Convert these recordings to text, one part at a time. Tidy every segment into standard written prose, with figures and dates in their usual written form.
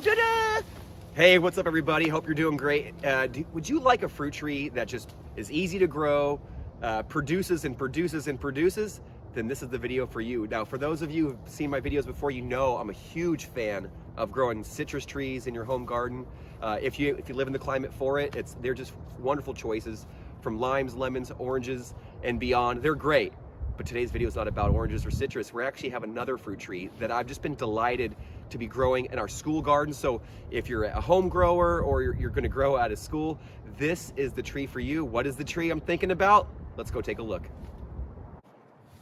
ta-da! Hey, what's up everybody? Hope you're doing great. Would you like a fruit tree that just is easy to grow, produces and produces and produces? Then this is the video for you. Now, for those of you who've seen my videos before, you know I'm a huge fan of growing citrus trees in your home garden. If you live in the climate for it, they're just wonderful choices, from limes, lemons, oranges, and beyond. They're great. But today's video is not about oranges or citrus. We actually have another fruit tree that I've just been delighted to be growing in our school garden. So if you're a home grower or you're gonna grow out of school, this is the tree for you. What is the tree I'm thinking about? Let's go take a look.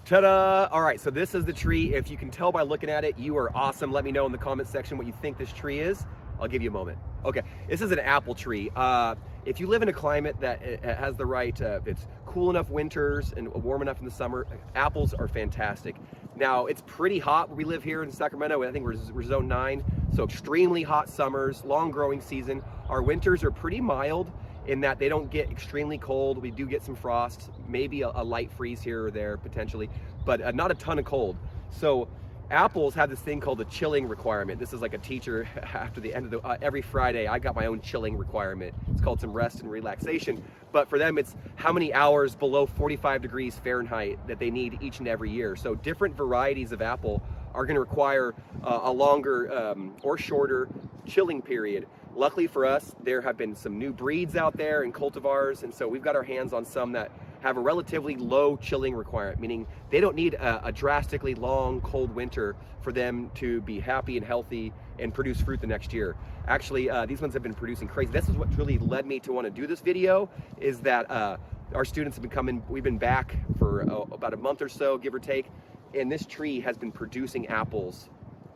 Ta-da! All right, so this is the tree. If you can tell by looking at it, you are awesome. Let me know in the comment section what you think this tree is. I'll give you a moment. Okay, this is an apple tree. If you live in a climate that has the right, it's cool enough winters and warm enough in the summer, apples are fantastic. Now, it's pretty hot where we live here in Sacramento. I think we're zone 9, so extremely hot summers, long growing season. Our winters are pretty mild in that they don't get extremely cold. We do get some frost, maybe a light freeze here or there potentially, but not a ton of cold. So apples have this thing called the chilling requirement. This is like a teacher after the end of every Friday, I got my own chilling requirement. It's called some rest and relaxation. But for them, it's how many hours below 45 degrees Fahrenheit that they need each and every year. So different varieties of apple are gonna require a longer or shorter chilling period. Luckily for us, there have been some new breeds out there and cultivars, and so we've got our hands on some that have a relatively low chilling requirement, meaning they don't need a drastically long, cold winter for them to be happy and healthy and produce fruit the next year. Actually, these ones have been producing crazy. This is what really led me to want to do this video, is that our students have been coming, we've been back for about a month or so, give or take, and this tree has been producing apples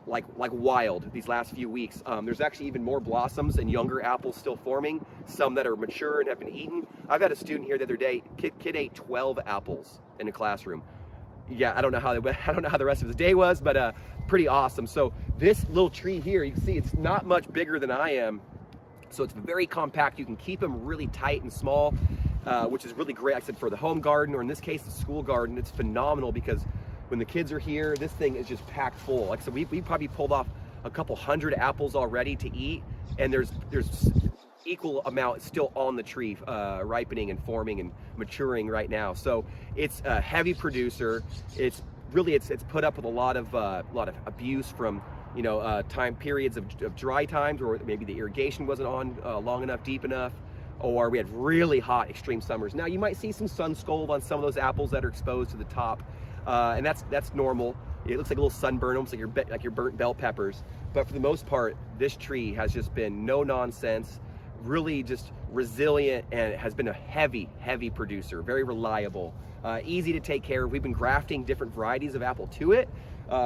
like wild these last few weeks. There's actually even more blossoms and younger apples still forming, some that are mature and have been eaten. I've had a student here the other day, kid ate 12 apples in a classroom. Yeah, I don't know how the rest of his day was, but pretty awesome. So this little tree here, you can see it's not much bigger than I am, so it's very compact. You can keep them really tight and small, which is really great. Like I said, for the home garden, or in this case the school garden, it's phenomenal because when the kids are here, this thing is just packed full. Like I said, we probably pulled off a couple hundred apples already to eat, and there's equal amount still on the tree, ripening and forming and maturing right now. So it's a heavy producer. It's put up with a lot of abuse from time periods of dry times, or maybe the irrigation wasn't on long enough, deep enough, or we had really hot extreme summers. Now you might see some sun scald on some of those apples that are exposed to the top. And that's normal. It looks like a little sunburn, almost like your burnt bell peppers. But for the most part, this tree has just been no nonsense, really just resilient, and it has been a heavy producer, very reliable, easy to take care of. We've been grafting different varieties of apple to it,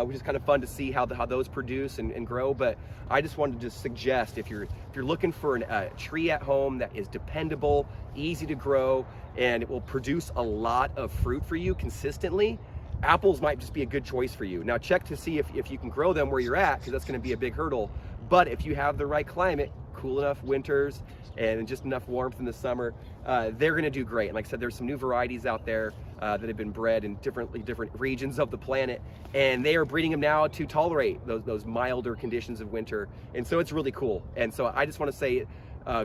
which is kind of fun to see how those produce and grow. But I just wanted to just suggest, if you're looking for a tree at home that is dependable, easy to grow, and it will produce a lot of fruit for you consistently, apples might just be a good choice for you. Now check to see if you can grow them where you're at, because that's going to be a big hurdle. But if you have the right climate, cool enough winters and just enough warmth in the summer, they're going to do great. And like I said, there's some new varieties out there that have been bred in different regions of the planet, and they are breeding them now to tolerate those milder conditions of winter. And so it's really cool. And so I just want to say,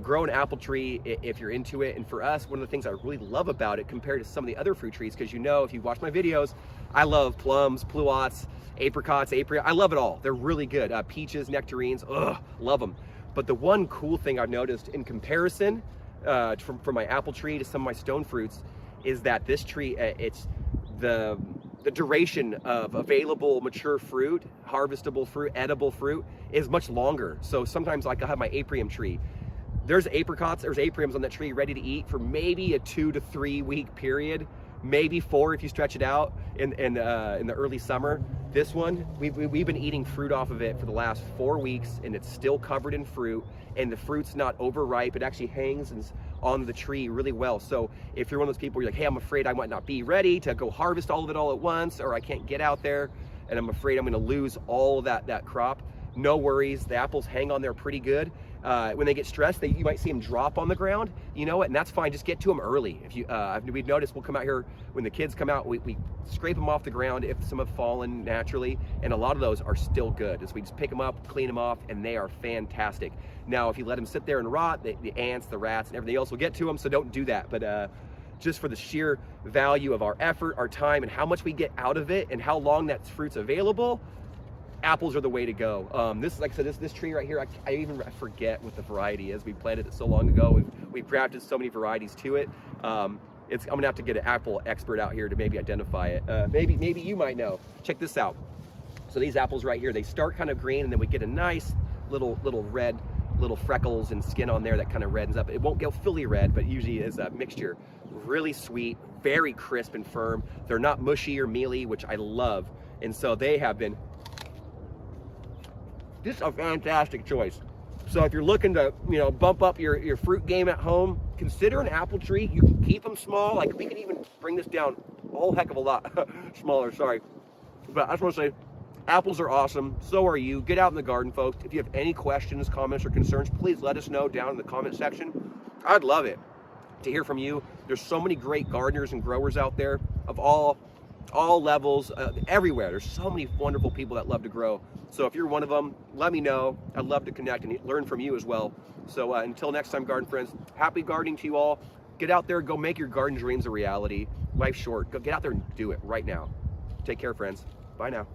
grow an apple tree if you're into it. And for us, one of the things I really love about it compared to some of the other fruit trees, because if you watch my videos, I love plums, pluots, apricots, I love it all. They're really good. Peaches, nectarines, love them. But the one cool thing I've noticed in comparison from my apple tree to some of my stone fruits is that this tree, it's the duration of available mature fruit, harvestable fruit, edible fruit is much longer. So sometimes, like, I have my aprium tree. There's apriums on that tree ready to eat for maybe a 2 to 3 week period, maybe 4 if you stretch it out in the early summer. This one, we've been eating fruit off of it for the last 4 weeks, and it's still covered in fruit, and the fruit's not overripe. It actually hangs on the tree really well. So if you're one of those people, you're like, hey, I'm afraid I might not be ready to go harvest all of it all at once, or I can't get out there, and I'm afraid I'm gonna lose all of that crop, no worries. The apples hang on there pretty good. When they get stressed, you might see them drop on the ground, you know, and that's fine. Just get to them early. If you, we've noticed, we'll come out here when the kids come out, we scrape them off the ground if some have fallen naturally, and a lot of those are still good. So we just pick them up, clean them off, and they are fantastic. Now, if you let them sit there and rot, the ants, the rats, and everything else will get to them, so don't do that. But just for the sheer value of our effort, our time, and how much we get out of it, and how long that fruit's available, apples are the way to go. This, like I said, this tree right here, I forget what the variety is. We planted it so long ago, and we've grafted so many varieties to it. I'm gonna have to get an apple expert out here to maybe identify it. Maybe you might know. Check this out. So these apples right here, they start kind of green, and then we get a nice little red, little freckles and skin on there that kind of reddens up. It won't go fully red, but usually is a mixture. Really sweet, very crisp and firm. They're not mushy or mealy, which I love. And so they have been just a fantastic choice. So if you're looking to, you know, bump up your fruit game at home, consider an apple tree. You can keep them small. Like, we can even bring this down a whole heck of a lot smaller, sorry. But I just want to say, apples are awesome. So are you. Get out in the garden, folks. If you have any questions, comments, or concerns, please let us know down in the comment section. I'd love it to hear from you. There's so many great gardeners and growers out there of all levels, everywhere. There's so many wonderful people that love to grow. So if you're one of them, let me know. I'd love to connect and learn from you as well. So until next time, garden friends, happy gardening to you all. Get out there, go make your garden dreams a reality. Life's short. Go get out there and do it right now. Take care, friends. Bye now.